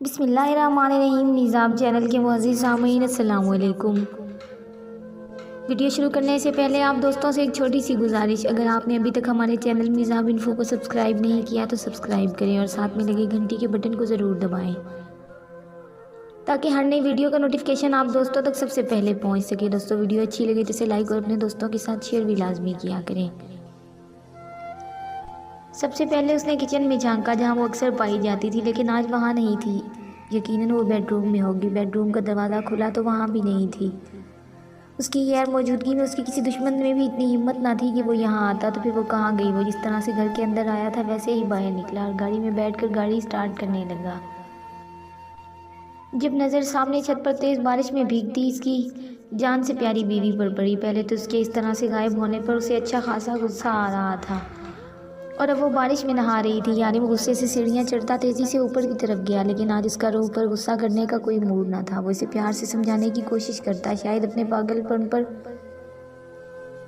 बिस्मिल्लाहिर्रहमानिर्रहीम। निज़ाम चैनल के मुअज़्ज़िज़ सामीन अस्सलामु अलैकुम। वीडियो शुरू करने से पहले आप दोस्तों से एक छोटी सी गुजारिश, अगर आपने अभी तक हमारे चैनल निज़ाम इन्फो को सब्सक्राइब नहीं किया तो सब्सक्राइब करें और साथ में लगे घंटी के बटन को ज़रूर दबाएं ताकि हर नई वीडियो का नोटिफिकेशन आप दोस्तों तक सबसे पहले पहुंच सके। दोस्तों, वीडियो अच्छी लगे तो इसे लाइक और अपने दोस्तों के साथ शेयर भी लाजमी किया करें। सबसे पहले उसने किचन में झांका जहां वो अक्सर पाई जाती थी, लेकिन आज वहां नहीं थी। यकीनन वो बेडरूम में होगी। बेडरूम का दरवाज़ा खुला तो वहां भी नहीं थी। उसकी गैर मौजूदगी में उसकी किसी दुश्मन में भी इतनी हिम्मत ना थी कि वो यहाँ आता। तो फिर वो कहाँ गई? वो जिस तरह से घर के अंदर आया था वैसे ही बाहर निकला और गाड़ी में बैठकर गाड़ी स्टार्ट करने लगा। जब नज़र सामने छत पर तेज़ बारिश में भीगती इसकी जान से प्यारी बीवी पर पड़ी। पहले तो उसके इस तरह से गायब होने पर उसे अच्छा खासा गुस्सा आ रहा था और अब वो बारिश में नहा रही थी। यानी वो गुस्से से सीढ़ियाँ चढ़ता तेज़ी से ऊपर की तरफ गया, लेकिन आज उसका रूह पर गुस्सा करने का कोई मूड ना था। वो इसे प्यार से समझाने की कोशिश करता, शायद अपने पागलपन पर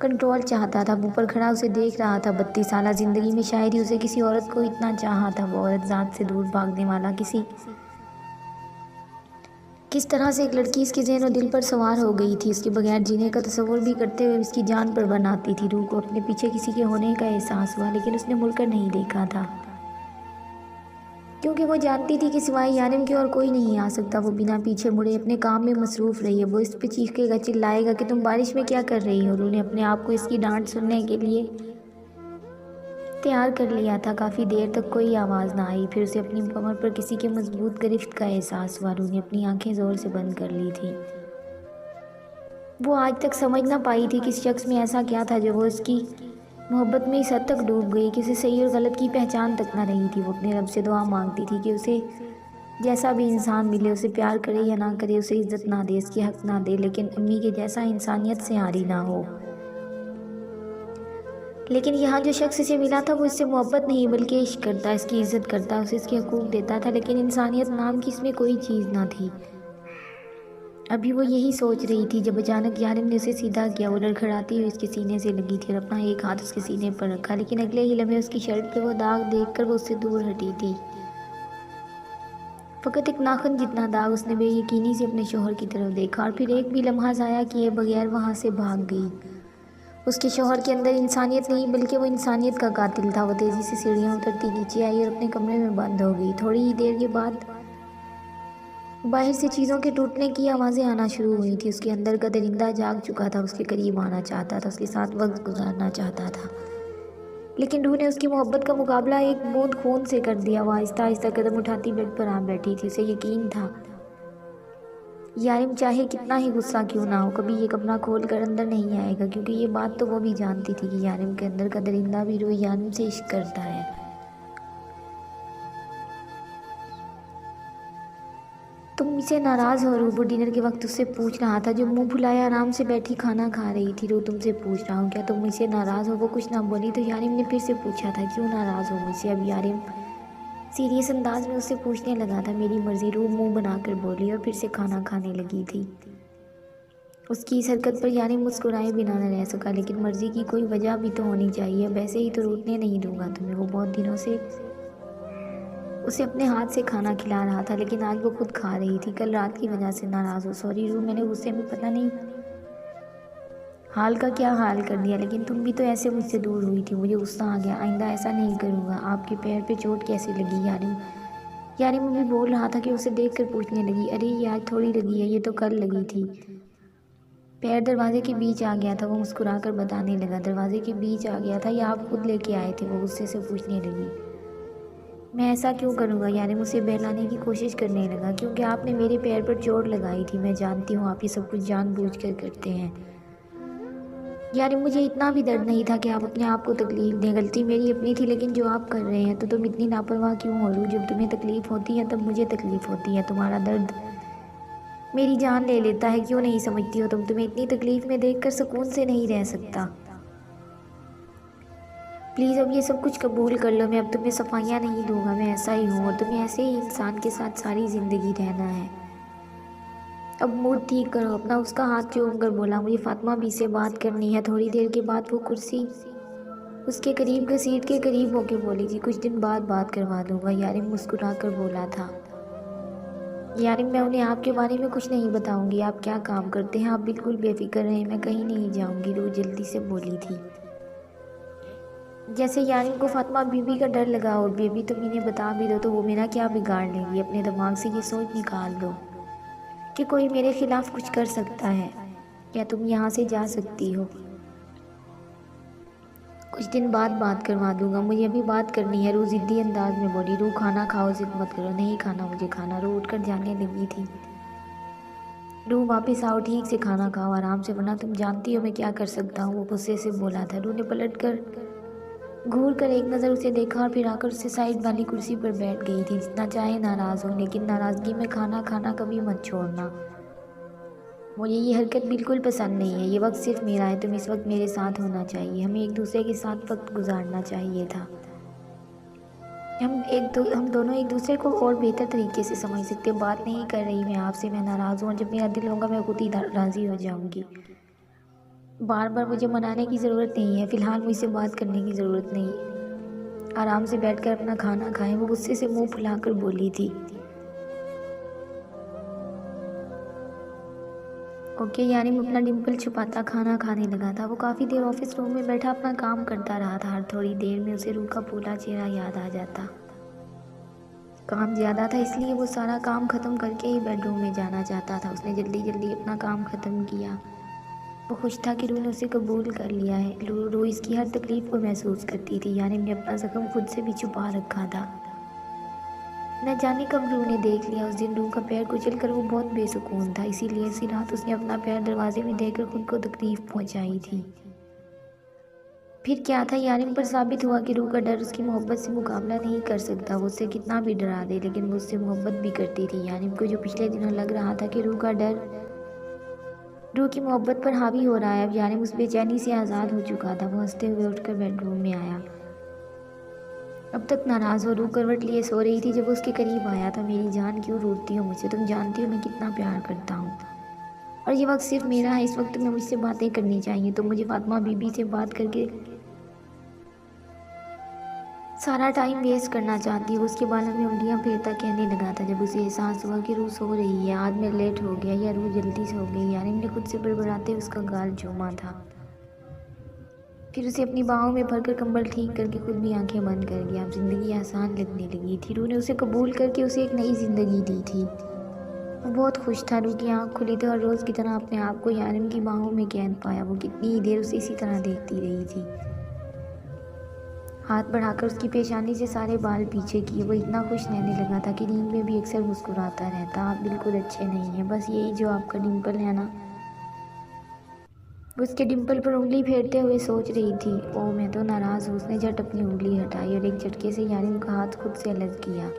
कंट्रोल चाहता था। ऊपर खड़ा उसे देख रहा था। 32 साल ज़िंदगी में शायद ही उसे किसी औरत को इतना चाहा था। वो औरत ज़ात से दूर भागने वाला किस तरह से एक लड़की इसके ज़हन और दिल पर सवार हो गई थी। उसके बगैर जीने का तस्वुर भी करते हुए इसकी जान पर बन आती थी। रूह को अपने पीछे किसी के होने का एहसास हुआ, लेकिन उसने मुड़कर नहीं देखा था क्योंकि वो जानती थी कि सिवाय यारिम के और कोई नहीं आ सकता। वो बिना पीछे मुड़े अपने काम में मसरूफ़ रही है। वो इस पे चीखेगा, चिल्लाएगा कि तुम बारिश में क्या कर रही हो। रूह ने अपने आप को इसकी डांट सुनने के लिए तैयार कर लिया था। काफ़ी देर तक कोई आवाज़ ना आई। फिर उसे अपनी कमर पर किसी के मजबूत गिरफ्त का एहसास हुआ। रूह ने अपनी आंखें ज़ोर से बंद कर ली थी। वो आज तक समझ ना पाई थी कि इस शख्स में ऐसा क्या था जो वो उसकी मोहब्बत में इस हद तक डूब गई कि उसे सही और गलत की पहचान तक ना रही थी। वो अपने रब से दुआ मांगती थी कि उसे जैसा भी इंसान मिले, उसे प्यार करे या ना करे, उसे इज्जत ना दे, उसकी हक ना दे, लेकिन अम्मी के जैसा इंसानियत से आरी ना हो। लेकिन यहाँ जो शख्स इसे मिला था वो इससे मोहब्बत नहीं बल्कि इश्क करता, इसकी इज्जत करता, उसे इसके हकूक़ देता था, लेकिन इंसानियत नाम की इसमें कोई चीज़ ना थी। अभी वो यही सोच रही थी जब अचानक यारिम ने उसे सीधा किया। वो लड़खड़ाती हुई उसके सीने से लगी थी और अपना एक हाथ उसके सीने पर रखा, लेकिन अगले ही लम्हे उसकी शर्ट पे वो दाग देखकर वो उससे दूर हटी थी। फ़कत एक नाखून जितना दाग। उसने बेयकीनी से अपने शोहर की तरफ देखा और फिर एक भी लम्हा ज़ाया किए बगैर वहाँ से भाग गई। उसके शोहर के अंदर इंसानियत नहीं बल्कि वो इंसानियत का कातिल था। वो तेज़ी से सीढ़ियाँ उतरती नीचे आई और अपने कमरे में बंद हो गई। थोड़ी ही देर के बाद बाहर से चीज़ों के टूटने की आवाज़ें आना शुरू हुई थी। उसके अंदर का दरिंदा जाग चुका था। उसके करीब आना चाहता था, उसके साथ वक्त गुजारना चाहता था, लेकिन रूह ने उसकी मोहब्बत का मुकाबला एक बूंद खून से कर दिया। वो आहिस्ता आहिस्ता कदम उठाती बेड पर आ बैठी थी। उसे यकीन था यारिम चाहे कितना ही गुस्सा क्यों ना हो, कभी ये कमरा खोल कर अंदर नहीं आएगा, क्योंकि ये बात तो वो भी जानती थी कि यारिम के अंदर का दरिंदा भी रूह यारिम से इश्क करता है। तुम इसे नाराज़ हो रूह? वो डिनर के वक्त उससे पूछ रहा था, जो मुंह फुलाए आराम से बैठी खाना खा रही थी। रूह, तुमसे पूछ रहा हूँ, क्या तुम मुझसे नाराज़ हो? वो कुछ ना बोली तो यारिम ने फिर से पूछा था, क्यों नाराज़ हो मुझसे? अब यारिम सीरियस अंदाज में उससे पूछने लगा था। मेरी मर्ज़ी, रूह मुंह बनाकर बोली और फिर से खाना खाने लगी थी। उसकी इस हरकत पर यारिम मुस्कुराए बिना न रह सका, लेकिन मर्ज़ी की कोई वजह भी तो होनी चाहिए। वैसे ही तो रूठने नहीं दूंगा तुम्हें। वो बहुत दिनों से उसे अपने हाथ से खाना खिला रहा था, लेकिन आज वो खुद खा रही थी। कल रात की वजह से नाराज़ हो? सॉरी रूह, मैंने गुस्से में पता नहीं हाल का क्या हाल कर दिया, लेकिन तुम भी तो ऐसे मुझसे दूर हुई थी। मुझे गुस्सा आ गया, आइंदा ऐसा नहीं करूँगा। आपके पैर पे चोट कैसे लगी? यारिम भी बोल रहा था कि उसे देखकर पूछने लगी, अरे ये आज थोड़ी लगी है, ये तो कल लगी थी। पैर दरवाजे के बीच आ गया था। वो मुस्कुराकर बताने लगा, दरवाजे के बीच आ गया था या आप खुद लेके आए थे? वो गुस्से से पूछने लगी। मैं ऐसा क्यों करूँगा? यारिम उसे बहलाने की कोशिश करने लगा, क्योंकि आपने मेरे पैर पर चोट लगाई थी। मैं जानती हूँ आप ये सब कुछ जानबूझकर करते हैं। यारिम, मुझे इतना भी दर्द नहीं था कि आप अपने आप को तकलीफ़ दें। गलती मेरी अपनी थी, लेकिन जो आप कर रहे हैं तो तुम इतनी लापरवाह क्यों हो? जब तुम्हें तकलीफ़ होती है तब मुझे तकलीफ़ होती है। तुम्हारा दर्द मेरी जान ले लेता है, क्यों नहीं समझती हो तुम? तुम्हें इतनी तकलीफ़ में देखकर सुकून से नहीं रह सकता। प्लीज़ अब ये सब कुछ कबूल कर लो। मैं अब तुम्हें सफाइयाँ नहीं दूंगा। मैं ऐसा ही हूँ और तुम्हें ऐसे ही इंसान के साथ सारी ज़िंदगी रहना है। अब मूड ठीक करो अपना। उसका हाथ चूम कर बोला, मुझे फातिमा भी से बात करनी है। थोड़ी देर के बाद वो कुर्सी उसके करीब घसीट के करीब होके बोली थी, कुछ दिन बाद बात करवा दूंगा। यारिम मुस्कुरा कर बोला था। यानी मैं उन्हें आपके बारे में कुछ नहीं बताऊंगी। आप क्या काम करते हैं आप बिल्कुल बेफिक्र रहें, मैं कहीं नहीं जाऊंगी, रू जल्दी से बोली थी। जैसे यारिम को फातिमा बीबी का डर लगा, और बेबी तुम इन्हें बता भी दो तो वो मेरा क्या बिगाड़ लेंगी। अपने दिमाग से ये सोच निकाल दो कि कोई मेरे खिलाफ कुछ कर सकता है। क्या तुम यहाँ से जा सकती हो? कुछ दिन बाद बात करवा दूंगा, मुझे अभी बात करनी है, रू जिद्दी अंदाज में बोली। रू खाना खाओ, जिद मत करो। नहीं खाना मुझे खाना, रू उठकर जाने लगी थी। रू वापस आओ, ठीक से खाना खाओ, आराम से, वरना तुम जानती हो मैं क्या कर सकता हूँ, वो गुस्से से बोला था। रू ने पलट कर घूर कर एक नज़र उसे देखा और फिर आकर उससे साइड वाली कुर्सी पर बैठ गई थी। जितना चाहे नाराज़ हो, लेकिन नाराज़गी में खाना खाना कभी मत छोड़ना। मुझे ये हरकत बिल्कुल पसंद नहीं है। ये वक्त सिर्फ मेरा है, तुम इस वक्त मेरे साथ होना चाहिए। हमें एक दूसरे के साथ वक्त गुजारना चाहिए था। हम दोनों एक दूसरे को और बेहतर तरीके से समझ सकते। बात नहीं कर रही मैं आपसे, मैं नाराज़ हूँ, जब मेरा दिल होगा मैं खुद ही राज़ी हो जाऊँगी। बार बार मुझे मनाने की ज़रूरत नहीं है, फ़िलहाल मुझसे बात करने की ज़रूरत नहीं। आराम से बैठकर अपना खाना खाएं, वो गुस्से से मुंह फुलाकर बोली थी। ओके, यानी मैं अपना डिम्पल छुपाता खाना खाने लगा था। वो काफ़ी देर ऑफिस रूम में बैठा अपना काम करता रहा था। हर थोड़ी देर में उसे रू का फूला चेहरा याद आ जाता। काम ज़्यादा था, इसलिए वो सारा काम ख़त्म करके ही बेडरूम में जाना चाहता था। उसने जल्दी जल्दी अपना काम ख़त्म किया। वो खुश था कि रू ने उसे कबूल कर लिया है। रू इसकी हर तकलीफ़ को महसूस करती थी, यानी मैंने अपना ज़ख्म खुद से भी छुपा रखा था। न जाने कब रू ने देख लिया। उस दिन रू का पैर कुचल कर वो बहुत बेसुकून था, इसीलिए इसी रात उसने अपना पैर दरवाजे में देकर खुद को तकलीफ़ पहुंचाई थी। फिर क्या था, यारिम पर साबित हुआ कि रू का डर उसकी मोहब्बत से मुकाबला नहीं कर सकता। वो उससे कितना भी डरा दे, लेकिन वो उससे मोहब्बत भी करती थी। यारिम को जो पिछले दिनों लग रहा था कि रू का डर रू की मोहब्बत पर हावी हो रहा है, अब यारिम उस बेचैनी से आज़ाद हो चुका था। वो हंसते हुए उठकर बेडरूम में आया। अब तक नाराज़ हो रू करवट लिए सो रही थी। जब वो उसके करीब आया था, मेरी जान क्यों रूठती हो मुझसे, तुम जानती हो मैं कितना प्यार करता हूँ, और ये वक्त सिर्फ मेरा है। इस वक्त तुम्हें मुझसे बातें करनी चाहिए। तो मुझे फातिमा बीबी से बात करके सारा टाइम वेस्ट करना चाहती है। वो उसके बालों में उंगलियां फेरता कहने लगा था। जब उसे एहसास हुआ कि रू सो रही है, आज मैं लेट हो गया या रू जल्दी सो गई, यानी ने खुद से बड़बड़ाते उसका गाल चूमा था। फिर उसे अपनी बाहों में भरकर कंबल ठीक करके खुद भी आंखें बंद कर गया। अब जिंदगी आसान लगने लगी थी। रू ने उसे कबूल करके उसे एक नई जिंदगी दी थी। वो बहुत खुश था। रू की आँख खुली थी और रोज़ की तरह अपने आप को यारिम की बाहों में कैद पाया। वो कितनी ही देर उसे इसी तरह देखती रही थी, हाथ बढ़ाकर उसकी पेशानी से सारे बाल पीछे किए। वो इतना खुश रहने लगा था कि नींद में भी अक्सर मुस्कुराता रहता। आप बिल्कुल अच्छे नहीं हैं, बस यही जो आपका डिम्पल है ना। वो उसके डिम्पल पर उंगली फेरते हुए सोच रही थी, ओह मैं तो नाराज़ हूँ। उसने झट अपनी उंगली हटाई और एक झटके से यारिम का हाथ खुद से अलग किया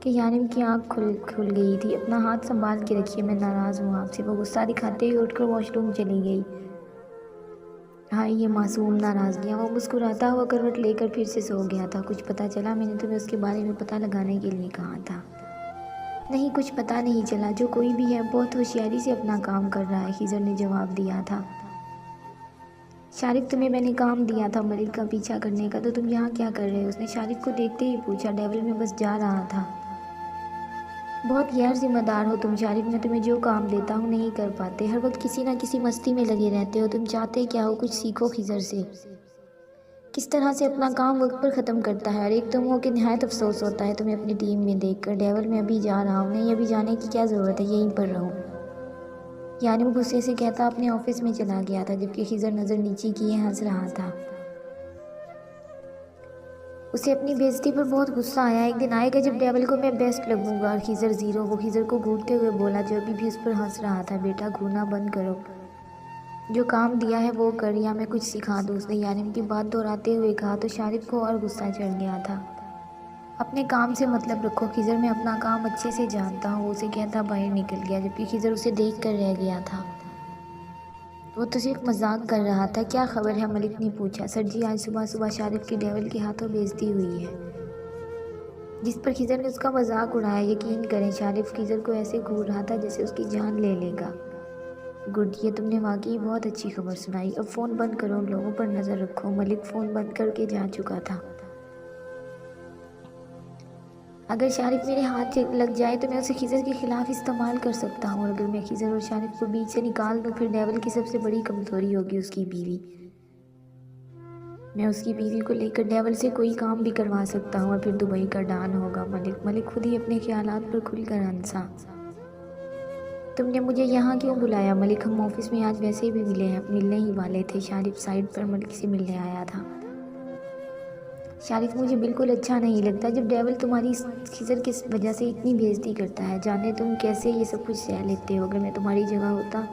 कि यारिम की आंख खुल गई थी। अपना हाथ संभाल के रखिए, मैं नाराज़ हूँ आपसे। वो गुस्सा दिखाते हुए उठकर वॉशरूम चली गई। हाँ, ये मासूम नाराज़गियाँ। वो मुस्कुराता हुआ करवट लेकर फिर से सो गया था। कुछ पता चला? मैंने तुम्हें उसके बारे में पता लगाने के लिए कहा था। नहीं, कुछ पता नहीं चला। जो कोई भी है बहुत होशियारी से अपना काम कर रहा है, खिजर ने जवाब दिया था। शारिक, तुम्हें मैंने काम दिया था मलिक का पीछा करने का, तो तुम यहाँ क्या कर रहे हो? उसने शारिक को देखते ही पूछा। डेविल में बस जा रहा था। बहुत गैर जिम्मेदार हो तुम शारिक, मैं तुम्हें जो काम देता हूँ नहीं कर पाते। हर वक्त किसी ना किसी मस्ती में लगे रहते हो। तुम चाहते क्या हो? कुछ सीखो खिजर से, किस तरह से अपना काम वक्त पर ख़त्म करता है। और एक तुम हो कि नहायत अफसोस होता है तुम्हें अपनी टीम में देखकर। डेविल, मैं अभी जा रहा हूँ। नहीं, अभी जाने की क्या ज़रूरत है, यहीं पर रहो। यानी वो गुस्से से कहता अपने ऑफिस में चला गया था, जबकि खिजर नज़र नीचे किए हंस रहा था। उसे अपनी बेइज्जती पर बहुत गुस्सा आया। एक दिन आएगा जब डेविल को मैं बेस्ट लगूंगा। और खिजर ज़ीरो, वो खिजर को घूरते हुए बोला, जो अभी भी उस पर हंस रहा था। बेटा, घूरना बंद करो, जो काम दिया है वो कर, या मैं कुछ सिखा दूँ। उसने यारिम की बात दोहराते हुए कहा तो शारिक को और गुस्सा चढ़ गया था। अपने काम से मतलब रखो खिजर, मैं अपना काम अच्छे से जानता हूँ, उसे कहता बाहर निकल गया, जबकि खिजर उसे देख कर रह गया था। वो तो सिर्फ मजाक कर रहा था। क्या खबर है? मलिक ने पूछा। सर जी, आज सुबह सुबह शारिक की डेविल के हाथों बेइज्जती हुई है। जिस पर खिजर ने उसका मजाक उड़ाया। यकीन करें, शारिफ खिजर को ऐसे घूर रहा था जैसे उसकी जान ले लेगा। गुड, ये तुमने वाकई बहुत अच्छी खबर सुनाई। अब फ़ोन बंद करो, लोगों पर नज़र रखो। मलिक फ़ोन बंद करके जा चुका था। अगर शारिफ मेरे हाथ से लग जाए तो मैं उसे खिज़र के ख़िलाफ़ इस्तेमाल कर सकता हूँ, और अगर मैं खिज़र और शारिफ को बीच से निकाल दूँ फिर डेविल की सबसे बड़ी कमज़ोरी होगी उसकी बीवी। मैं उसकी बीवी को लेकर डेविल से कोई काम भी करवा सकता हूँ और फिर दुबई का डॉन होगा मलिक। मलिक खुद ही अपने ख्यालात पर खुलकर हंसा। तुमने मुझे यहाँ क्यों बुलाया मलिक? हम ऑफिस में आज वैसे भी मिलने ही वाले थे। शारिफ साइड पर मलिक से मिलने आया था। शारिफ, मुझे बिल्कुल अच्छा नहीं लगता जब डेविल तुम्हारी खिज़र की वजह से इतनी बेइज्जती करता है। जाने तुम कैसे ये सब कुछ सह लेते हो। अगर मैं तुम्हारी जगह होता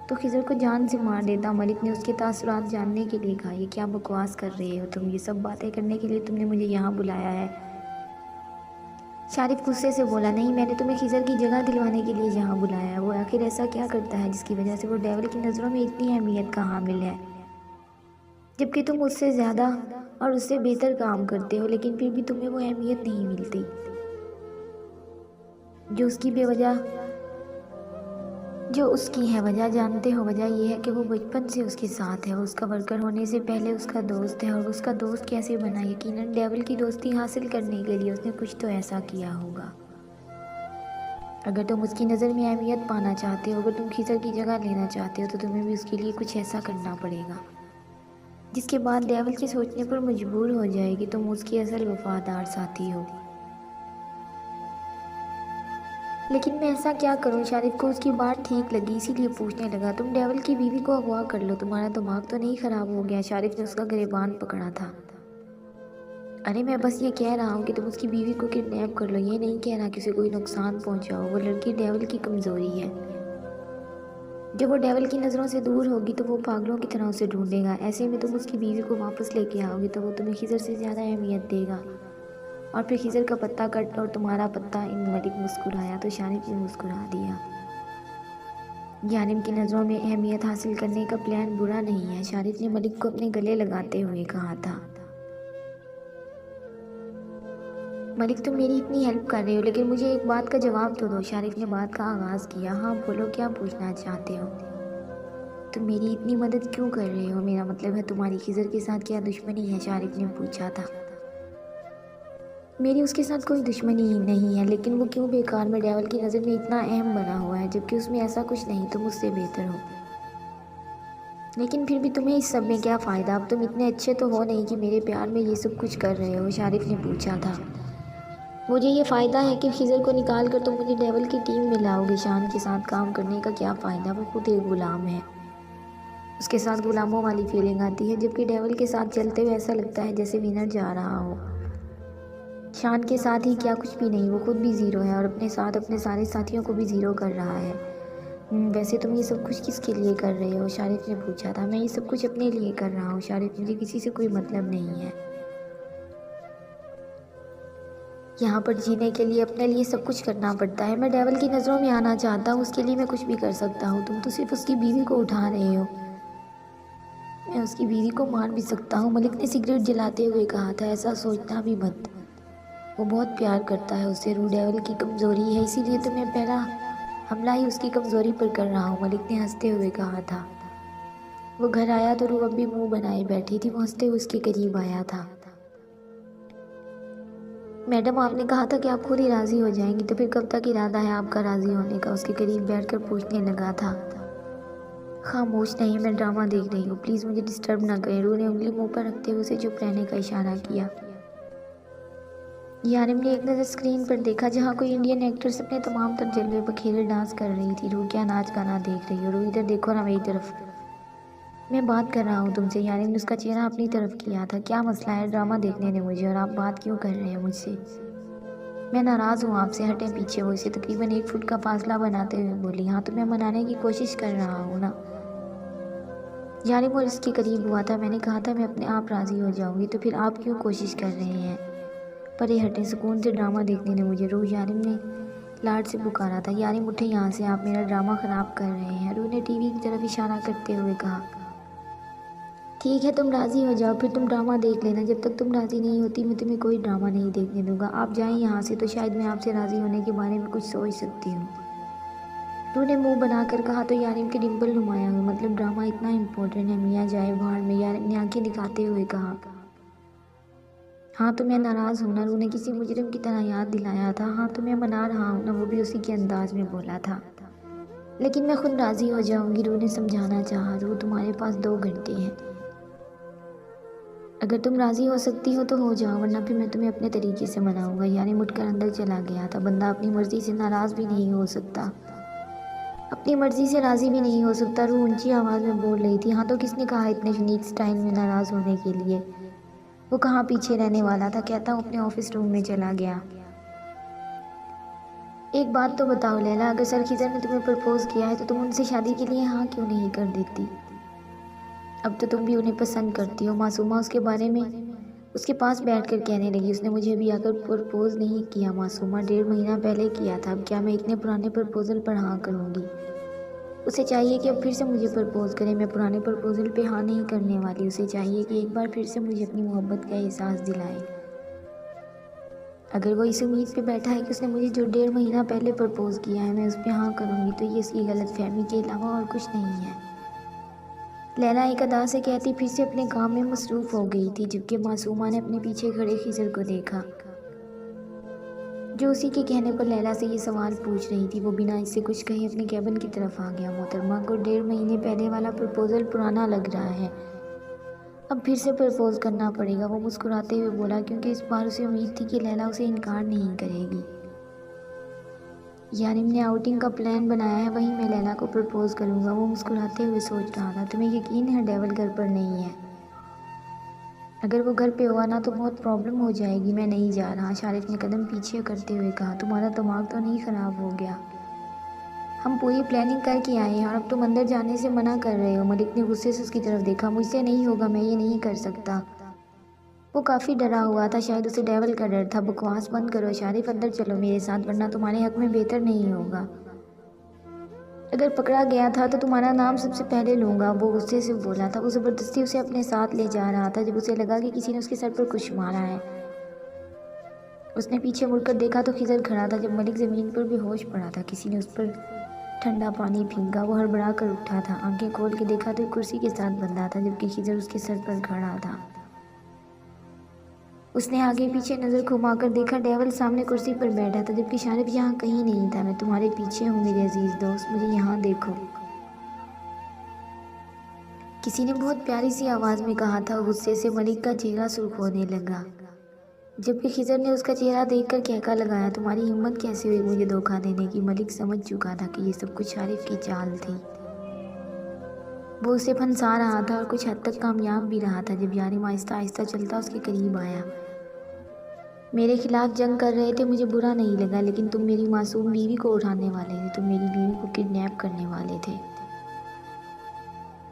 तो खिज़र को जान से मार देता। मलिक ने उसके तासुरात जानने के लिए कहा। ये क्या बकवास कर रहे हो तुम? ये सब बातें करने के लिए तुमने मुझे यहाँ बुलाया है? शारिफ गुस्से से बोला, नहीं, मैंने तुम्हें खिज़र की जगह दिलवाने के लिए यहाँ बुलाया है। वो आखिर ऐसा क्या करता है जिसकी वजह से वो डेविल की नज़रों में इतनी अहमियत का हामिल है, जबकि तुम उससे ज़्यादा और उससे बेहतर काम करते हो, लेकिन फिर भी तुम्हें वो अहमियत नहीं मिलती जो उसकी है। वजह जानते हो? वजह यह है कि वो बचपन से उसके साथ है। वो उसका वर्कर होने से पहले उसका दोस्त है। और उसका दोस्त कैसे बना? यकीनन डेविल की दोस्ती हासिल करने के लिए उसने कुछ तो ऐसा किया होगा। अगर तुम उसकी नज़र में अहमियत पाना चाहते हो, अगर तुम खिज़र की जगह लेना चाहते हो, तो तुम्हें भी उसके लिए कुछ ऐसा करना पड़ेगा जिसके बाद डेविल के सोचने पर मजबूर हो जाए कि तुम उसकी असल वफादार साथी हो। लेकिन मैं ऐसा क्या करूं? शारिफ को उसकी बात ठीक लगी, इसीलिए पूछने लगा, तुम डेविल की बीवी को अगवा कर लो, तुम्हारा दिमाग तो नहीं ख़राब हो गया? शारिफ ने उसका गिरेबान पकड़ा था। अरे मैं बस ये कह रहा हूँ कि तुम उसकी बीवी को किडनैप कर लो, ये नहीं कह रहा कि उसे कोई नुकसान पहुँचाओ। वो लड़की डेविल की कमज़ोरी है। जब वो डेविल की नज़रों से दूर होगी तो वो पागलों की तरह उसे ढूंढेगा। ऐसे में तुम उसकी बीवी को वापस लेके आओगे तो वो तुम्हें खिज़र से ज़्यादा अहमियत देगा, और फिर खिज़र का पत्ता कट और तुम्हारा पत्ता इन। मलिक मुस्कुराया तो शारिफ ने मुस्कुरा दिया। यानिम की नज़रों में अहमियत हासिल करने का प्लान बुरा नहीं है, शारिफ ने मलिक को अपने गले लगाते हुए कहा था। मलिक, तुम मेरी इतनी हेल्प कर रहे हो, लेकिन मुझे एक बात का जवाब तो दो। शारिफ ने बात का आगाज़ किया। हाँ बोलो, क्या पूछना चाहते हो? तुम मेरी इतनी मदद क्यों कर रहे हो? मेरा मतलब है तुम्हारी खिज़र के साथ क्या दुश्मनी है? शारिफ ने पूछा था। मेरी उसके साथ कोई दुश्मनी ही नहीं है, लेकिन वो क्यों बेकार में डेविल की नज़र में इतना अहम बना हुआ है, जबकि उसमें ऐसा कुछ नहीं। तुम उससे बेहतर हो, लेकिन फिर भी तुम्हें इस सब में क्या फ़ायदा? अब तुम इतने अच्छे तो हो नहीं कि मेरे प्यार में ये सब कुछ कर रहे हो। शारिफ ने पूछा था। मुझे ये फ़ायदा है कि खिज़र को निकाल कर तुम मुझे डेविल की टीम में लाओगे। शान के साथ काम करने का क्या फ़ायदा? वो खुद एक ग़ुलाम है, उसके साथ ग़ुलामों वाली फीलिंग आती है, जबकि डेविल के साथ चलते हुए ऐसा लगता है जैसे विनर जा रहा हो। शान के साथ ही क्या कुछ भी नहीं, वो खुद भी ज़ीरो है और अपने साथ अपने सारे साथियों को भी ज़ीरो कर रहा है। वैसे तुम ये सब कुछ किसके लिए कर रहे हो? शारिफ ने पूछा था। मैं ये सब कुछ अपने लिए कर रहा हूँ शारिफ, मुझे किसी से कोई मतलब नहीं है। यहाँ पर जीने के लिए अपने लिए सब कुछ करना पड़ता है। मैं डेविल की नज़रों में आना चाहता हूँ, उसके लिए मैं कुछ भी कर सकता हूँ। तुम तो सिर्फ उसकी बीवी को उठा रहे हो। मैं उसकी बीवी को मार भी सकता हूँ, मलिक ने सिगरेट जलाते हुए कहा था। ऐसा सोचना भी मत, वो बहुत प्यार करता है उससे। रू डेविल की कमज़ोरी है, इसीलिए तो मैं पहला हमला ही उसकी कमज़ोरी पर कर रहा हूँ, मलिक ने हंसते हुए कहा था। वो घर आया तो रू अब भी मुँह बनाए बैठी थी। वो हंसते हुए उसके करीब आया था। मैडम, आपने कहा था कि आप खुद ही राज़ी हो जाएंगी, तो फिर कब तक इरादा है आपका राज़ी होने का? उसके करीब बैठकर पूछने लगा था। खामोश नहीं, मैं ड्रामा देख रही हूँ, प्लीज़ मुझे डिस्टर्ब ना करें। रू ने उंगली मुंह पर रखते हुए उसे चुप रहने का इशारा किया। यानिम ने एक नज़र स्क्रीन पर देखा, जहाँ कोई इंडियन एक्ट्रेस अपने तमाम तर जलवे बखेरे डांस कर रही थी। रू, क्या नाच गाना देख रही हो? रू, इधर देखो ना, मेरी तरफ। मैं बात कर रहा हूँ तुमसे। यानिम ने उसका चेहरा अपनी तरफ किया था। क्या मसला है? ड्रामा देखने ने मुझे, और आप बात क्यों कर रहे हैं मुझसे? मैं नाराज़ हूँ आपसे, हटे पीछे। वो इसे तकरीबन 1 फुट का फासला बनाते हुए बोली। हाँ तो मैं मनाने की कोशिश कर रहा हूँ ना। यानिम और इसके करीब हुआ था। मैंने कहा था मैं अपने आप राज़ी हो जाऊँगी, तो फिर आप क्यों कोशिश कर रहे हैं? पर ये हटे, सुकून से ड्रामा देखने ने मुझे। रू, यानिम ने लाड से पुकारा था। यानिम उठे यहाँ से, आप मेरा ड्रामा ख़राब कर रहे हैं। रू ने टीवी की तरफ इशारा करते हुए कहा। ठीक है, तुम राज़ी हो जाओ, फिर तुम ड्रामा देख लेना। जब तक तुम राज़ी नहीं होती मैं तुम्हें कोई ड्रामा नहीं देखने दूंगा। आप जाएं यहाँ से, तो शायद मैं आपसे राज़ी होने के बारे में कुछ सोच सकती हूँ। रू ने मुँह बनाकर कहा तो यानिम के डिम्पल नुमाया हुए। मतलब ड्रामा इतना इम्पोर्टेंट है? मियाँ जाए बाहर में, यानिम ने आंखें दिखाते हुए कहा। हाँ तो मैं नाराज़ हूँ ना, रू ने किसी मुजरिम की तरह याद दिलाया था। हाँ तो मैं मना रहा हूँ ना, वो भी उसी के अंदाज में बोला था। लेकिन मैं खुद राज़ी हो जाऊँगी, रू ने समझाना चाहा। रू तुम्हारे पास 2 घंटे हैं, अगर तुम राज़ी हो सकती हो तो हो जाओ, वरना फिर मैं तुम्हें अपने तरीके से मनाऊंगा। यानी मुड़कर अंदर चला गया था। बंदा अपनी मर्ज़ी से नाराज़ भी नहीं हो सकता, अपनी मर्ज़ी से राज़ी भी नहीं हो सकता। रू ऊंची आवाज़ में बोल रही थी। हाँ तो किसने कहा इतने यूनिक स्टाइल में नाराज़ होने के लिए? वो कहाँ पीछे रहने वाला था। कहता हूँ अपने ऑफिस रूम में चला गया। एक बात तो बताओ लैला, अगर सर खिजर ने तुम्हें प्रपोज़ किया है तो तुम उनसे शादी के लिए हाँ क्यों नहीं कर देती? अब तो तुम भी उन्हें पसंद करती हो। मासूमा उसके बारे में उसके पास बैठकर कहने लगी। उसने मुझे अभी आकर प्रपोज़ नहीं किया मासूमा, 1.5 महीना पहले किया था। अब क्या मैं इतने पुराने प्रपोज़ल पर हाँ करूँगी? उसे चाहिए कि अब फिर से मुझे प्रपोज़ करे। मैं पुराने प्रपोज़ल पे हाँ नहीं करने वाली। उसे चाहिए कि एक बार फिर से मुझे अपनी मोहब्बत का एहसास दिलाए। अगर वो इस उम्मीद पे बैठा है कि उसने मुझे जो 1.5 महीना पहले प्रपोज़ किया है मैं उस पर हाँ करूँगी, तो ये उसकी गलतफहमी के अलावा और कुछ नहीं है। लैला एक अदा से कहती फिर से अपने काम में मसरूफ़ हो गई थी, जबकि मासूमा ने अपने पीछे खड़े खिजर को देखा, जो उसी के कहने पर लैला से ये सवाल पूछ रही थी। वो बिना इससे कुछ कहे अपने कैबिन की तरफ आ गया। मोहतरमा को 1.5 महीने पहले वाला प्रपोज़ल पुराना लग रहा है, अब फिर से प्रपोज़ करना पड़ेगा। वो मुस्कुराते हुए बोला, क्योंकि इस बार उसे उम्मीद थी कि लैला उसे इनकार नहीं करेगी। यानी मैंने आउटिंग का प्लान बनाया है, वहीं मैं लैला को प्रपोज़ करूँगा। वो मुस्कुराते हुए सोच रहा था। तुम्हें यकीन है डेवल घर पर नहीं है? अगर वो घर पे हुआ ना तो बहुत प्रॉब्लम हो जाएगी। मैं नहीं जा रहा, शारिफ ने कदम पीछे करते हुए कहा। तुम्हारा दिमाग तो नहीं ख़राब हो गया? हम पूरी प्लानिंग करके आए हैं और अब तुम अंदर जाने से मना कर रहे हो। मलिक ने गुस्से से उसकी तरफ देखा। मुझसे नहीं होगा, मैं ये नहीं कर सकता। वो काफ़ी डरा हुआ था, शायद उसे डेवल का डर था। बकवास बंद करो शारिफ, अंदर चलो मेरे साथ, वरना तुम्हारे हक में बेहतर नहीं होगा। अगर पकड़ा गया था तो तुम्हारा नाम सबसे पहले लूँगा, वो गुस्से से बोला था। वो ज़बरदस्ती उसे अपने साथ ले जा रहा था। जब उसे लगा कि किसी ने उसके सर पर कुछ मारा है, उसने पीछे मुड़कर देखा तो खिजर खड़ा था। जब मलिक ज़मीन पर बेहोश पड़ा था, किसी ने उस पर ठंडा पानी फेंका। वो हड़बड़ा कर उठा था। आंखें खोल के देखा तो कुर्सी के साथ बंधा था, जबकि खिजर उसके सर पर खड़ा था। उसने आगे पीछे नज़र घुमाकर देखा, डेवल सामने कुर्सी पर बैठा था, जबकि शारिफ यहाँ कहीं नहीं था। मैं तुम्हारे पीछे हूँ मेरे अजीज़ दोस्त, मुझे यहाँ देखो, किसी ने बहुत प्यारी सी आवाज़ में कहा था। गुस्से से मलिक का चेहरा सुर्ख होने लगा, जबकि खिजर ने उसका चेहरा देखकर कहका लगाया, तुम्हारी हिम्मत कैसे हुई मुझे धोखा देने की? मलिक समझ चुका था कि ये सब कुछ शारिफ की चाल थी। वो उसे फंसा रहा था और कुछ हद तक कामयाब भी रहा था। जब यारिम आहिस्ता आहिस्ता चलता उसके करीब आया। मेरे खिलाफ जंग कर रहे थे, मुझे बुरा नहीं लगा, लेकिन तुम मेरी मासूम बीवी को उठाने वाले थे, तुम मेरी बीवी को किडनैप करने वाले थे,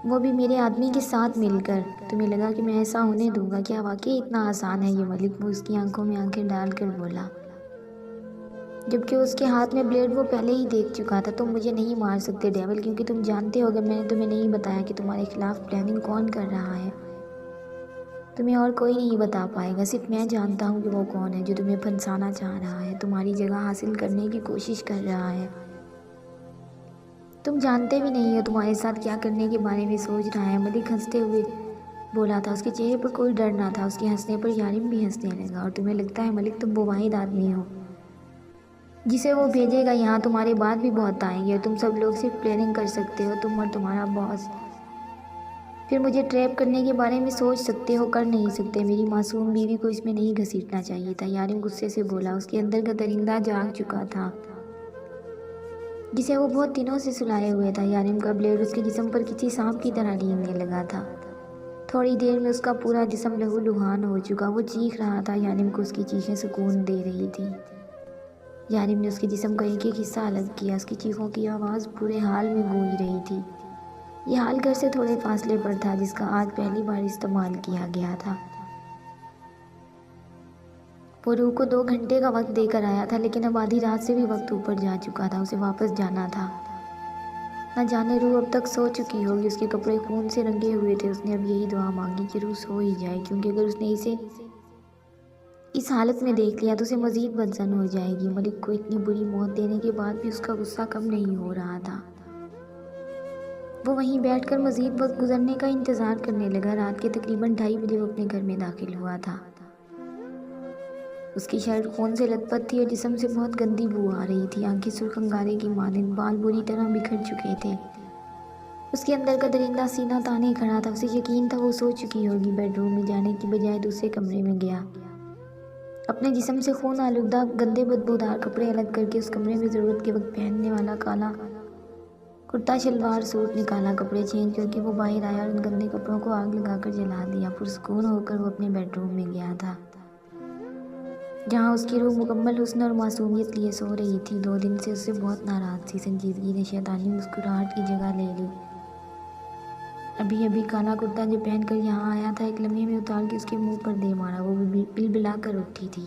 वो भी मेरे आदमी के साथ मिलकर। तुम्हें लगा कि मैं ऐसा होने दूंगा? क्या वाकई इतना आसान है ये? मलिक वो उसकी आंखों में आंखें डालकर बोला, जबकि उसके हाथ में ब्लेड वो पहले ही देख चुका था। तुम मुझे नहीं मार सकते डेविल, क्योंकि तुम जानते हो अगर मैंने तुम्हें नहीं बताया कि तुम्हारे खिलाफ प्लानिंग कौन कर रहा है, तुम्हें और कोई नहीं बता पाएगा। सिर्फ मैं जानता हूँ कि वो कौन है जो तुम्हें फंसाना चाह रहा है, तुम्हारी जगह हासिल करने की कोशिश कर रहा है। तुम जानते भी नहीं हो तुम्हारे साथ क्या करने के बारे में सोच रहा है। मलिक हंसते हुए बोला था। उसके चेहरे पर कोई डर ना था। उसके हंसने पर यारिम भी हंसने लगा। और तुम्हें लगता है मलिक तुम वो वाहिद आदमी हो जिसे वो भेजेगा यहाँ? तुम्हारे बाद भी बहुत आएंगे और तुम सब लोग सिर्फ प्लानिंग कर सकते हो, तुम और तुम्हारा बॉस। फिर मुझे ट्रैप करने के बारे में सोच सकते हो, कर नहीं सकते। मेरी मासूम बीवी को इसमें नहीं घसीटना चाहिए था, यारिम गुस्से से बोला। उसके अंदर का दरिंदा जाग चुका था जिसे वो बहुत दिनों से सुलाए हुए था। यारिम का ब्लेड उसके जिस्म पर किसी सांप की तरह रेंगने लगा था। थोड़ी देर में उसका पूरा जिस्म लहू लुहान हो चुका। वो चीख रहा था, यारिम को उसकी चीखें सुकून दे रही थी। यारिम ने उसके जिस्म का एक एक हिस्सा अलग किया। उसकी चीखों की आवाज़ पूरे हाल में गूंज रही थी। यह हाल घर से थोड़े फासले पर था, जिसका आज पहली बार इस्तेमाल किया गया था। वो रूह को 2 घंटे का वक्त देकर आया था, लेकिन अब आधी रात से भी वक्त ऊपर जा चुका था। उसे वापस जाना था। न जाने रूह अब तक सो चुकी होगी। उसके कपड़े खून से रंगे हुए थे। उसने अब यही दुआ मांगी कि रूह सो ही जाए, क्योंकि अगर उसने इसे इस हालत में देख लिया तो उसे मज़ीद बदजन हो जाएगी। मलिक को इतनी बुरी मौत देने के बाद भी उसका गुस्सा कम नहीं हो रहा था। वो वहीं बैठकर मज़ीद वक्त गुजरने का इंतज़ार करने लगा। रात के तकरीबन 2:30 बजे वो अपने घर में दाखिल हुआ था। उसकी शर्ट खून से लथपथ थी और जिस्म से बहुत गंदी बू आ रही थी। आंखें सुर्ख अंगारे की मानिंद, बाल बुरी तरह बिखर चुके थे। उसके अंदर का दरिंदा सीना ताने खड़ा था। उसे यकीन था वो सो चुकी होगी। बेडरूम में जाने की बजाय दूसरे कमरे में गया। अपने जिस्म से खून आलूदा गंदे बदबूदार कपड़े अलग करके उस कमरे में ज़रूरत के वक्त पहनने वाला काला कुर्ता शलवार सूट निकाला। कपड़े चेंज करके वो बाहर आया और उन गंदे कपड़ों को आग लगाकर जला दिया। पुरसुकून होकर वो अपने बेडरूम में गया था, जहाँ उसकी रूह मुकम्मल हुस्न और मासूमियत लिए सो रही थी। 2 दिन से उससे बहुत नाराज़ थी। संजीदगी ने शैतानी मुस्कुराहट की जगह ले ली। अभी अभी काला कुर्ता जो पहनकर यहाँ आया था, एक लम्हे में उतार के उसके मुंह पर दे मारा। वो बिलबिला कर उठी थी।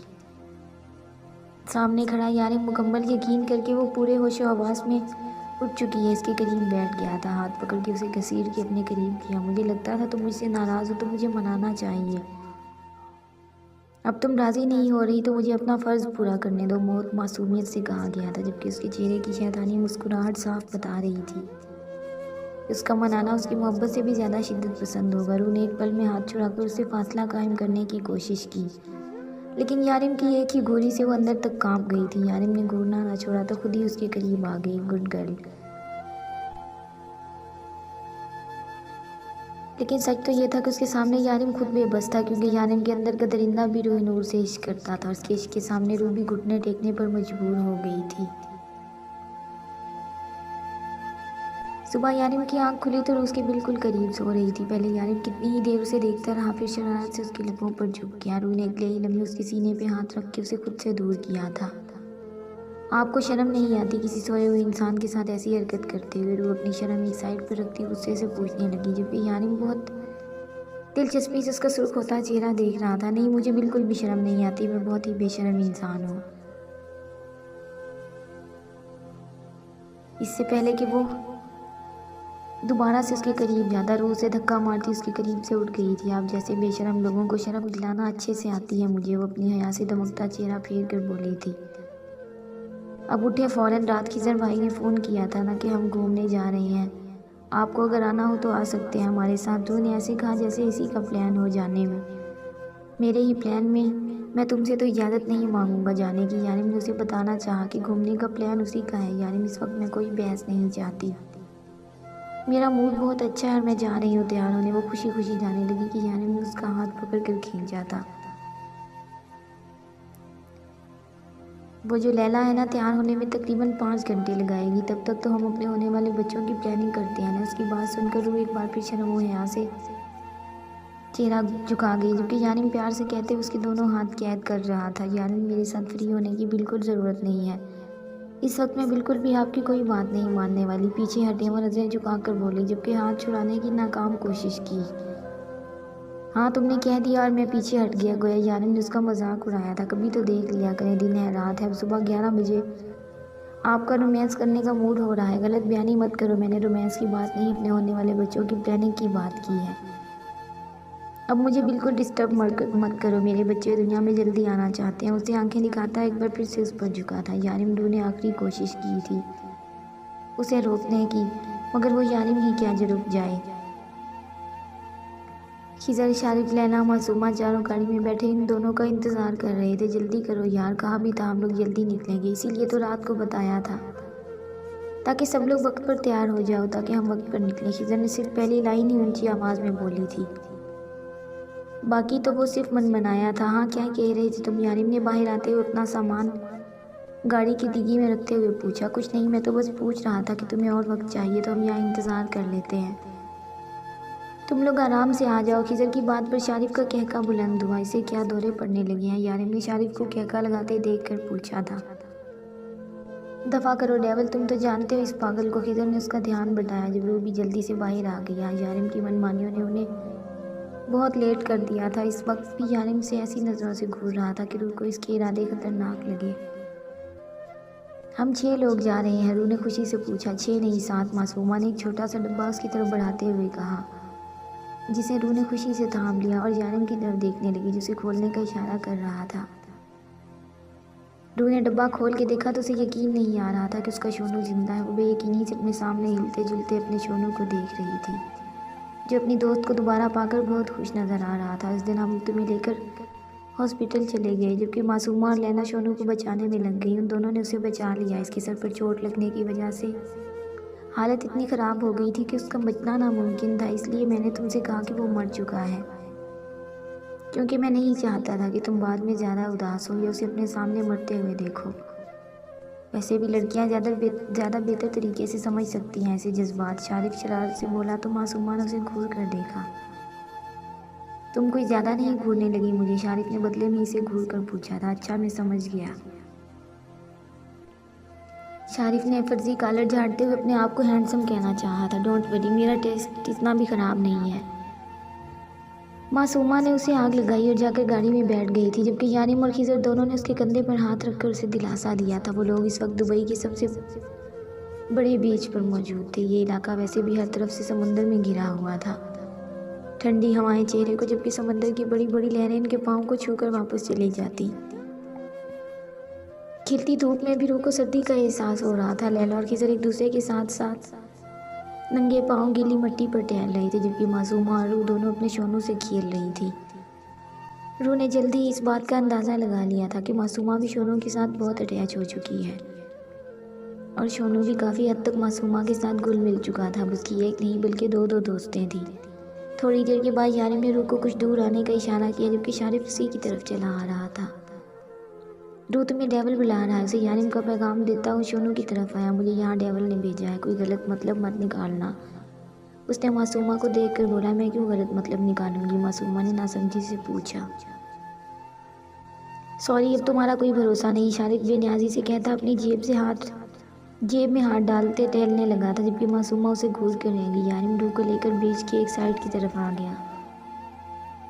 सामने खड़ा यारिम मुकम्मल यकीन करके वो पूरे होशो हवास में उठ चुकी है, इसके करीब बैठ गया था। हाथ पकड़ के उसे घसीट के अपने करीब किया। मुझे लगता था तुम मुझसे नाराज़ हो तो मुझे मनाना चाहिए। अब तुम राज़ी नहीं हो रही तो मुझे अपना फ़र्ज़ पूरा करने दो, बहुत मासूमियत से कहा गया था, जबकि उसके चेहरे की शैतानी मुस्कुराहट साफ बता रही थी। उसका मनाना उसकी मोहब्बत से भी ज़्यादा शिद्दत पसंद होगा। रूह ने एक पल में हाथ छुड़ाकर उससे फासला कायम करने की कोशिश की, लेकिन यारिम की एक ही घूरी से वो अंदर तक कांप गई थी। यारिम ने घूरना ना छोड़ा तो खुद ही उसके करीब आ गई। Good girl. लेकिन सच तो ये था कि उसके सामने यारिम खुद बेबस था, क्योंकि यारिम के अंदर का दरिंदा भी रूह नूर से इश्क करता था। उसके इश्क के सामने रूह भी घुटने टेकने पर मजबूर हो गई थी। सुबह यारिम की आंख खुली तो रूह उसके बिल्कुल करीब सो रही थी। पहले यारिम कितनी ही देर उसे देखता रहा, फिर शरारत से उसके लबों पर झुक गया। रूह ने अगले ही लम्हे उसके सीने पे हाथ रख के उसे खुद से दूर किया था। आपको शर्म नहीं आती किसी सोए हुए इंसान के साथ ऐसी हरकत करते हुए? रूह अपनी शर्म एक साइड पर रखती गुस्से से पूछने लगी, जबकि यारिम बहुत दिलचस्पी से उसका सुर्ख होता चेहरा देख रहा था। नहीं, मुझे बिल्कुल भी शर्म नहीं आती, मैं बहुत ही बेशर्म इंसान हूँ। इससे पहले कि वो दोबारा से उसके करीब जाता, रूह से धक्का मारती उसके करीब से उठ गई थी। आप जैसे बेशर्म लोगों को शर्म दिलाना अच्छे से आती है मुझे, वो अपनी हया से दमकता चेहरा फेर कर बोली थी। अब उठे फ़ौरन। रात खिजर भाई ने फ़ोन किया था ना कि हम घूमने जा रहे हैं, आपको अगर आना हो तो आ सकते हैं हमारे साथ। रूह ने ऐसे कहा जैसे इसी का प्लान हो जाने में। मेरे ही प्लान में? मैं तुमसे तो इजाज़त नहीं मांगूंगा जाने की। यारिम ने उसे बताना चाहा कि घूमने का प्लान उसी का है। यारिम, इस वक्त मैं कोई बहस नहीं चाहती, मेरा मूड बहुत अच्छा है और मैं जा रही हूँ तैयार होने। वो खुशी खुशी जाने लगी कि यारिम ने उसका हाथ पकड़ कर खींचा था। वो जो लैला है ना, तैयार होने में तकरीबन 5 घंटे लगाएगी। तब तक तो हम अपने होने वाले बच्चों की प्लानिंग करते हैं ना। उसकी बात सुनकर रूह एक बार फिर शर्म व हया से चेहरा झुका गई, जबकि यारिम प्यार से कहते उसके दोनों हाथ कैद कर रहा था। यारिम, मेरे साथ फ्री होने की बिल्कुल ज़रूरत नहीं है। इस वक्त मैं बिल्कुल भी आपकी कोई बात नहीं मानने वाली। पीछे हटे वो नज़रें झुकाकर बोली, जबकि हाथ छुड़ाने की नाकाम कोशिश की। हाँ, तुमने कह दिया और मैं पीछे हट गया। गोया यारिम ने उसका मजाक उड़ाया था। कभी तो देख लिया करें, दिन है रात है, अब सुबह 11 बजे आपका रोमांस करने का मूड हो रहा है। गलत बयानी मत करो, मैंने रोमांस की बात नहीं, अपने होने वाले बच्चों की प्लानिंग की बात की है। अब मुझे बिल्कुल डिस्टर्ब मत करो, मेरे बच्चे दुनिया में जल्दी आना चाहते हैं। उसे आंखें दिखाता एक बार फिर से उस पर झुका था। यारिम, रूह ने आखिरी कोशिश की थी उसे रोकने की, मगर वो यारिम ही क्या जो रुक जाए। खिजर, शारिफ, लैला, मासूमा चारों गाड़ी में बैठे इन दोनों का इंतज़ार कर रहे थे। जल्दी करो यार, कहा भी था हम लोग जल्दी निकलेंगे, इसीलिए तो रात को बताया था ताकि सब लोग वक्त पर तैयार हो जाओ, ताकि हम वक्त पर निकलें। खिजर ने सिर्फ पहली लाइन ही ऊंची आवाज़ में बोली थी, बाकी तो वो सिर्फ मन बनाया था। हाँ, क्या कह रहे थे तुम? यारिम ने बाहर आते हुए अपना सामान गाड़ी की डिग्गी में रखते हुए पूछा। कुछ नहीं, मैं तो बस पूछ रहा था कि तुम्हें और वक्त चाहिए तो हम यहाँ इंतज़ार कर लेते हैं, तुम लोग आराम से आ जाओ। खिजर की बात पर शारिफ का कहका बुलंद हुआ। इसे क्या दौरे पड़ने लगे हैं? यारिम ने शारिफ को कहका लगाते देख कर पूछा था। दफ़ा करो डेवल, तुम तो जानते हो इस पागल को। खिजर ने उसका ध्यान बढ़ाया जब रूह भी जल्दी से बाहर आ गया। यारिम की मनमानियों ने उन्हें बहुत लेट कर दिया था। इस वक्त भी यारिम से ऐसी नज़रों से घूर रहा था कि रूह को इसके इरादे खतरनाक लगे। हम 6 लोग जा रहे हैं, रूह ने खुशी से पूछा। 6 नहीं 7, मासूमा ने एक छोटा सा डब्बा उसकी तरफ बढ़ाते हुए कहा, जिसे रूह ने खुशी से थाम लिया और यारिम की तरफ देखने लगी, जिसे खोलने का इशारा कर रहा था। रूह ने डब्बा खोल के देखा तो उसे यकीन नहीं आ रहा था कि उसका शोनू जिंदा है। वो बेयकीनी से अपने सामने हिलते जुलते अपने शोनू को देख रही थी, जो अपनी दोस्त को दोबारा पाकर बहुत खुश नज़र आ रहा था। इस दिन हम तुम्हें लेकर हॉस्पिटल चले गए, जबकि मासूमा और लैला शोनू को बचाने में लग गई। उन दोनों ने उसे बचा लिया। इसके सर पर चोट लगने की वजह से हालत इतनी ख़राब हो गई थी कि उसका बचना नामुमकिन था। इसलिए मैंने तुमसे कहा कि वो मर चुका है, क्योंकि मैं नहीं चाहता था कि तुम बाद में ज़्यादा उदास हो या उसे अपने सामने मरते हुए देखो। वैसे भी लड़कियां ज़्यादा बेहतर तरीके से समझ सकती हैं ऐसे जज्बात। शारिफ शरारत से बोला तो मासूमा ने उसे घूर कर देखा। तुम कोई ज़्यादा नहीं घूरने लगी मुझे, शारिफ ने बदले में इसे घूर कर पूछा था। अच्छा, मैं समझ गया। शारिफ ने फर्जी कॉलर झाड़ते हुए अपने आप को हैंडसम कहना चाहा था। डोंट वरी, मेरा टेस्ट इतना भी ख़राब नहीं है। मासूमा ने उसे आग लगाई और जाकर गाड़ी में बैठ गई थी, जबकि यानिम और खिजर दोनों ने उसके कंधे पर हाथ रखकर उसे दिलासा दिया था। वो लोग इस वक्त दुबई के सबसे बड़े बीच पर मौजूद थे। ये इलाका वैसे भी हर तरफ से समुंदर में घिरा हुआ था। ठंडी हवाएं चेहरे को, जबकि समंदर की बड़ी बड़ी लहरें इनके पाँव को छूकर वापस चली जाती। खिलती धूप में भी रूह को सर्दी का एहसास हो रहा था। लैला और खिजर एक दूसरे के साथ साथ नंगे पाँव गीली मिट्टी पर टहल रहे थे, जबकि मासूमा और रूह दोनों अपने शोनू से खेल रही थी। रूह ने जल्दी इस बात का अंदाज़ा लगा लिया था कि मासूमा भी शोनू के साथ बहुत अटैच हो चुकी है और शोनू भी काफ़ी हद तक मासूमा के साथ घुल मिल चुका था। उसकी एक नहीं बल्कि दो दोस्तें थी। थोड़ी देर के बाद यानिम ने रूह को कुछ दूर आने का इशारा किया, जबकि शारिफ उसी की तरफ चला आ रहा था। रूह, तुम्हें डेवल बुला रहा है, उसे यानिम का पैगाम देता हूँ शोनू की तरफ आया। मुझे यहाँ डेवल ने भेजा है, कोई गलत मतलब मत निकालना। उसने मासूमा को देखकर बोला। मैं क्यों गलत मतलब निकालूंगी? मासूमा ने नासमझी से पूछा। सॉरी, अब तुम्हारा कोई भरोसा नहीं, शारिफ बेनियाजी से कहता अपनी जेब में हाथ डालते टहलने लगा था, जबकि मासूमा उसे घूर कर रह गई। यानिम रूह को लेकर ब्रिज की एक साइड की तरफ आ गया।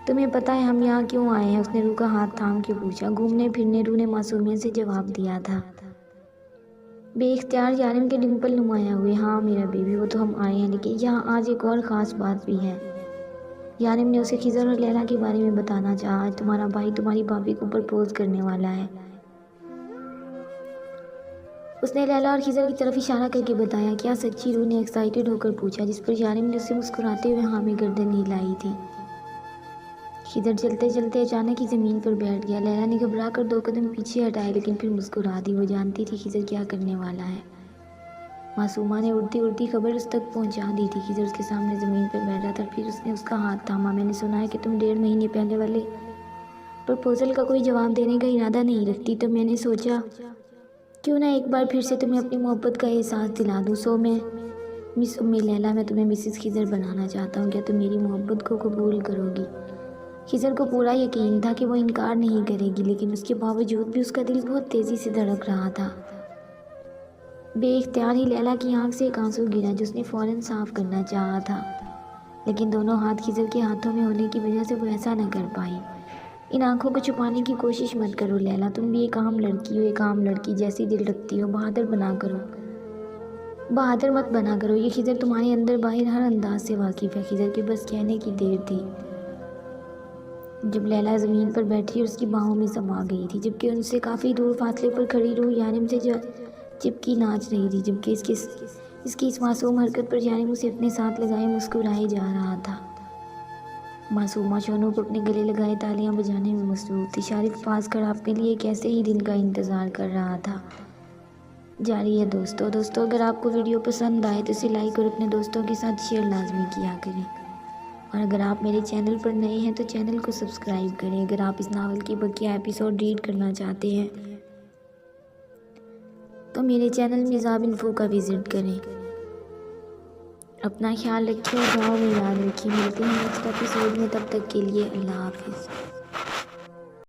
तुम्हें पता है हम यहाँ क्यों आए हैं? उसने रूह का हाथ थाम के पूछा। घूमने फिरने, रूह ने मासूमियत से जवाब दिया था। बेइख्तियार यानिम के डिंपल नुमाया हुए। हाँ मेरा बेबी, वो तो हम आए हैं, लेकिन यहाँ आज एक और ख़ास बात भी है। यानिम ने उसे खिजर और लैला के बारे में बताना चाहा। आज तुम्हारा भाई तुम्हारी भाभी को प्रपोज करने वाला है। उसने लैला और खिजर की तरफ इशारा करके बताया। क्या सच्ची? रूह ने एक्साइटेड होकर पूछा, जिस पर यानिम ने उसे मुस्कुराते हुए हाँ में गर्दन हिलाई थी। खिजर चलते चलते अचानक ही ज़मीन पर बैठ गया। लैला ने घबरा कर 2 कदम पीछे हटाए, लेकिन फिर मुस्कुरा दी। वो जानती थी खिजर क्या करने वाला है। मासूमा ने उड़ती उड़ती खबर उस तक पहुंचा दी थी। खिजर उसके सामने ज़मीन पर बैठा था। फिर उसने उसका हाथ थामा। मैंने सुना है कि तुम 1.5 महीने पहले वाले प्रपोजल का कोई जवाब देने का इरादा नहीं रखती, तो मैंने सोचा क्यों ना एक बार फिर से तुम्हें अपनी मोहब्बत का एहसास दिला दूँ। सो मैं मिस उम्मी लैला, मैं तुम्हें मिसेस खिजर बनाना चाहता हूँ। क्या तुम मेरी मोहब्बत को कबूल करोगी? खिजर को पूरा यकीन था कि वो इनकार नहीं करेगी, लेकिन उसके बावजूद भी उसका दिल बहुत तेज़ी से धड़क रहा था। बेइख्तियार ही लैला की आंख से एक आंसू गिरा, जो उसने फ़ौरन साफ करना चाहा था, लेकिन दोनों हाथ खिजर के हाथों में होने की वजह से वो ऐसा न कर पाई। इन आंखों को छुपाने की कोशिश मत करो लैला, तुम भी एक आम लड़की हो, एक आम लड़की जैसी दिल रखती हो। बहादुर मत बना करो। ये खिजर तुम्हारे अंदर बाहर हर अंदाज से वाकिफ़ है। खिजर के बस कहने की देर थी जब लैला ज़मीन पर बैठी और उसकी बाहों में समा गई थी, जबकि उनसे काफ़ी दूर फासले पर खड़ी रूह यानिम से चिपकी नाच रही थी। जबकि इसकी इस मासूम हरकत पर यानिम उसे अपने साथ लगाए मुस्कुराए जा रहा था। मासूमा शोनू को अपने गले लगाए तालियां बजाने में मसरूफ़ थी। शारिफ पास खड़ा अपने लिए एक ऐसे ही दिन का इंतज़ार कर रहा था। जारी है दोस्तों, अगर आपको वीडियो पसंद आए तो इसे लाइक और अपने दोस्तों के साथ शेयर लाजमी किया करें, और अगर आप मेरे चैनल पर नए हैं तो चैनल को सब्सक्राइब करें। अगर आप इस नावल की बकिया एपिसोड रीड करना चाहते हैं तो मेरे चैनल मिज़ाब इन्फो का विज़िट करें। अपना ख्याल रखिए और दुआ में याद रखिए। मिलते हैं नेक्स्ट एपिसोड में, तब तक के लिए अल्लाह हाफिज़।